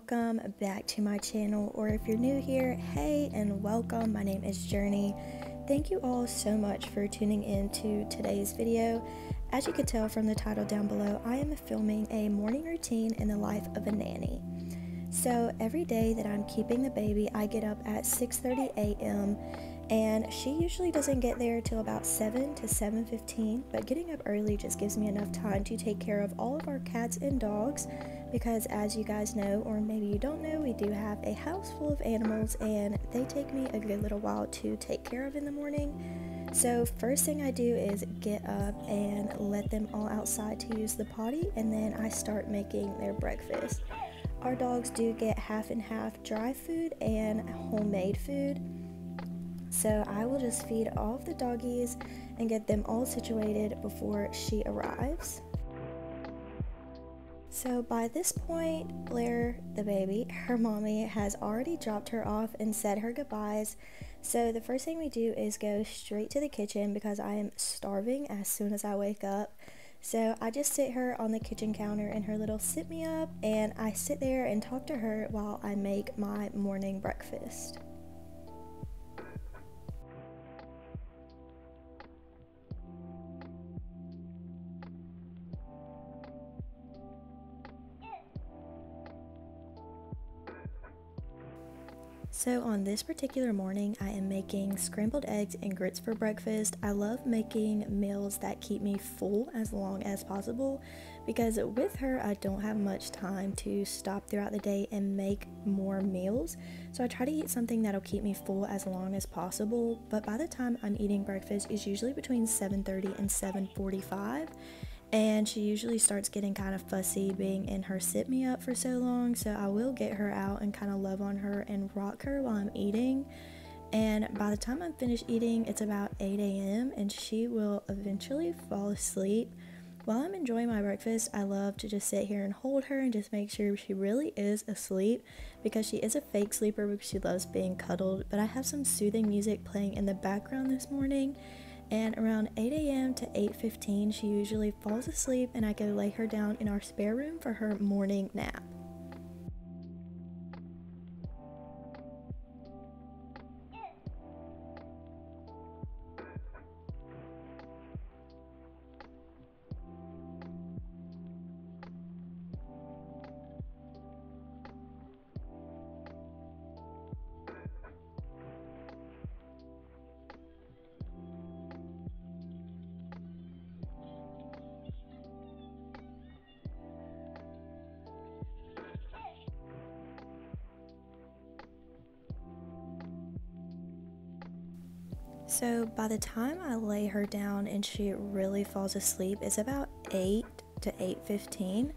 welcome back to my channel, or if you're new here, hey and welcome. My name is Journey. Thank you all so much for tuning in to today's video. As you can tell from the title down below, I am filming a morning routine in the life of a nanny. So every day that I'm keeping the baby, I get up at 6:30 a.m. and she usually doesn't get there till about 7 to 7:15, but getting up early just gives me enough time to take care of all of our cats and dogs, because as you guys know, or maybe you don't know, we do have a house full of animals and they take me a good little while to take care of in the morning. So first thing I do is get up and let them all outside to use the potty, and then I start making their breakfast. Our dogs do get half and half dry food and homemade food. So I will just feed all of the doggies and get them all situated before she arrives. So by this point, Blair, the baby, her mommy has already dropped her off and said her goodbyes. So the first thing we do is go straight to the kitchen because I am starving as soon as I wake up. So I just sit her on the kitchen counter in her little sit me up, and I sit there and talk to her while I make my morning breakfast. So on this particular morning, I am making scrambled eggs and grits for breakfast. I love making meals that keep me full as long as possible, because with her, I don't have much time to stop throughout the day and make more meals. So I try to eat something that'll keep me full as long as possible, but by the time I'm eating breakfast, it's usually between 7:30 and 7:45. And she usually starts getting kind of fussy being in her sit me up for so long, so I will get her out and kind of love on her and rock her while I'm eating. And by the time I'm finished eating, it's about 8 a.m. and she will eventually fall asleep. While I'm enjoying my breakfast, I love to just sit here and hold her and just make sure she really is asleep, because she is a fake sleeper because she loves being cuddled. But I have some soothing music playing in the background this morning, and around 8 a.m. to 8:15 she usually falls asleep, and I go lay her down in our spare room for her morning nap. So by the time I lay her down and she really falls asleep, it's about 8 to 8:15,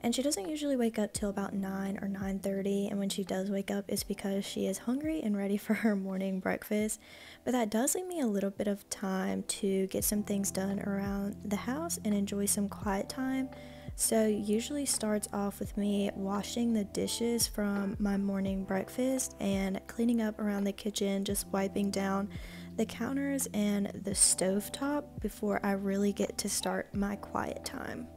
and she doesn't usually wake up till about 9 or 9:30, and when she does wake up, it's because she is hungry and ready for her morning breakfast. But that does leave me a little bit of time to get some things done around the house and enjoy some quiet time. So usually starts off with me washing the dishes from my morning breakfast and cleaning up around the kitchen, just wiping down the counters and the stovetop before I really get to start my quiet time.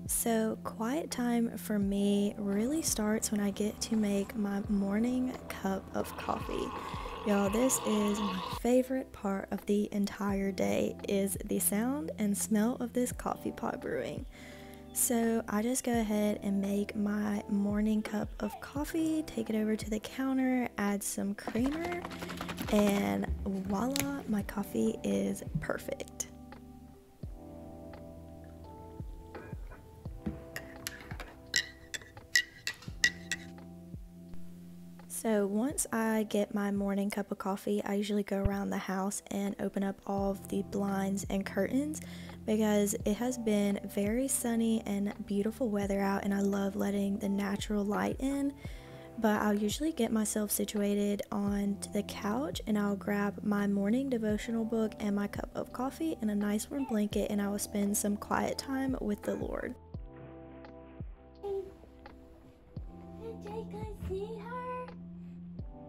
So quiet time for me really starts when I get to make my morning cup of coffee. Y'all, this is my favorite part of the entire day, is the sound and smell of this coffee pot brewing. So I just go ahead and make my morning cup of coffee, take it over to the counter, add some creamer, and voila, my coffee is perfect. So once I get my morning cup of coffee, I usually go around the house and open up all of the blinds and curtains, because it has been very sunny and beautiful weather out, and I love letting the natural light in. But I'll usually get myself situated on the couch, and I'll grab my morning devotional book and my cup of coffee and a nice warm blanket, and I will spend some quiet time with the Lord. Did you guys see her?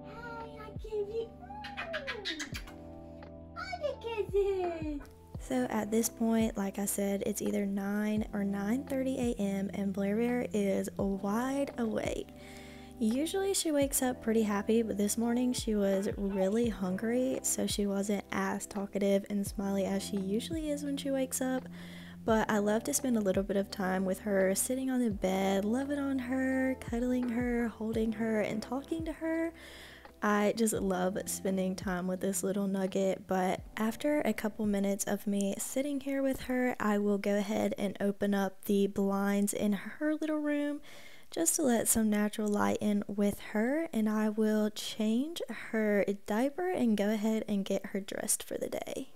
Hi, I give you all the kisses. So at this point, like I said, it's either 9 or 9:30 a.m. and Blair Bear is wide awake. Usually she wakes up pretty happy, but this morning she was really hungry, so she wasn't as talkative and smiley as she usually is when she wakes up. But I love to spend a little bit of time with her, sitting on the bed, loving on her, cuddling her, holding her, and talking to her. I just love spending time with this little nugget, but after a couple minutes of me sitting here with her, I will go ahead and open up the blinds in her little room just to let some natural light in with her, and I will change her diaper and go ahead and get her dressed for the day.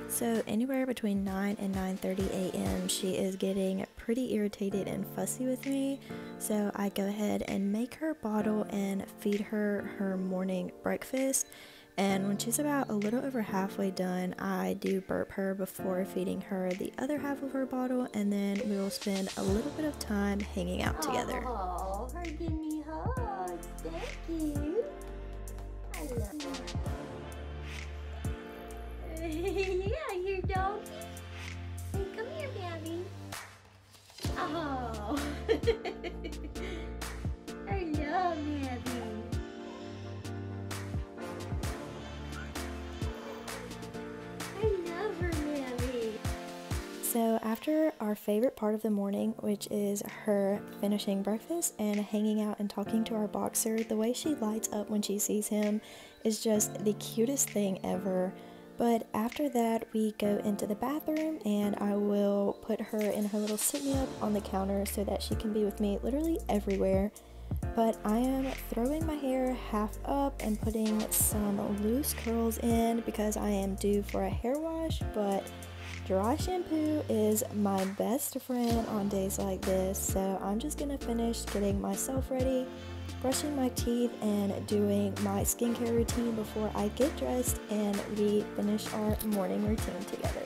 So anywhere between 9 and 9:30 a.m. she is getting pretty irritated and fussy with me, so I go ahead and make her bottle and feed her her morning breakfast. And when she's about a little over halfway done, I do burp her before feeding her the other half of her bottle, and then we will spend a little bit of time hanging out together. Oh, her give me hugs. Thank you. I love you. Yeah, you doggy. Hey, come here, Gabby. Oh. I love Gabby. I love her, Gabby. So after our favorite part of the morning, which is her finishing breakfast and hanging out and talking to our boxer, the way she lights up when she sees him is just the cutest thing ever. But after that, we go into the bathroom and I will put her in her little sit-me-up on the counter so that she can be with me literally everywhere. But I am throwing my hair half up and putting some loose curls in because I am due for a hair wash, but dry shampoo is my best friend on days like this, so I'm just gonna finish getting myself ready, brushing my teeth, and doing my skincare routine before I get dressed and we finish our morning routine together.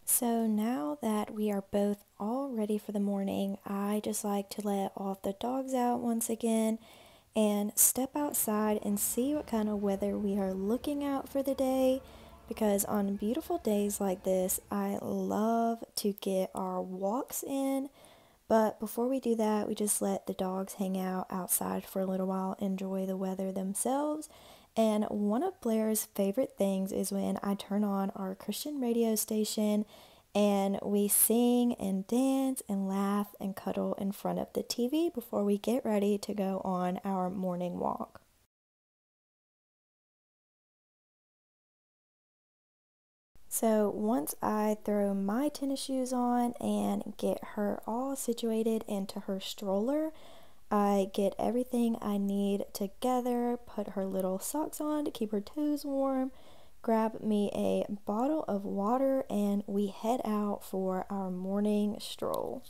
So now that we are both all ready for the morning, I just like to let all of the dogs out once again and step outside and see what kind of weather we are looking out for the day, because on beautiful days like this, I love to get our walks in. But before we do that, we just let the dogs hang out outside for a little while, enjoy the weather themselves. And one of Blair's favorite things is when I turn on our Christian radio station and we sing and dance and laugh and cuddle in front of the TV before we get ready to go on our morning walk. So once I throw my tennis shoes on and get her all situated into her stroller, I get everything I need together, put her little socks on to keep her toes warm, grab me a bottle of water, and we head out for our morning stroll.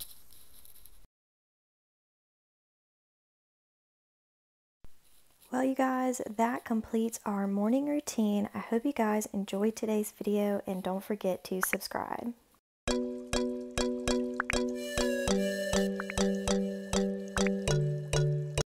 Well, you guys, that completes our morning routine. I hope you guys enjoyed today's video, and don't forget to subscribe.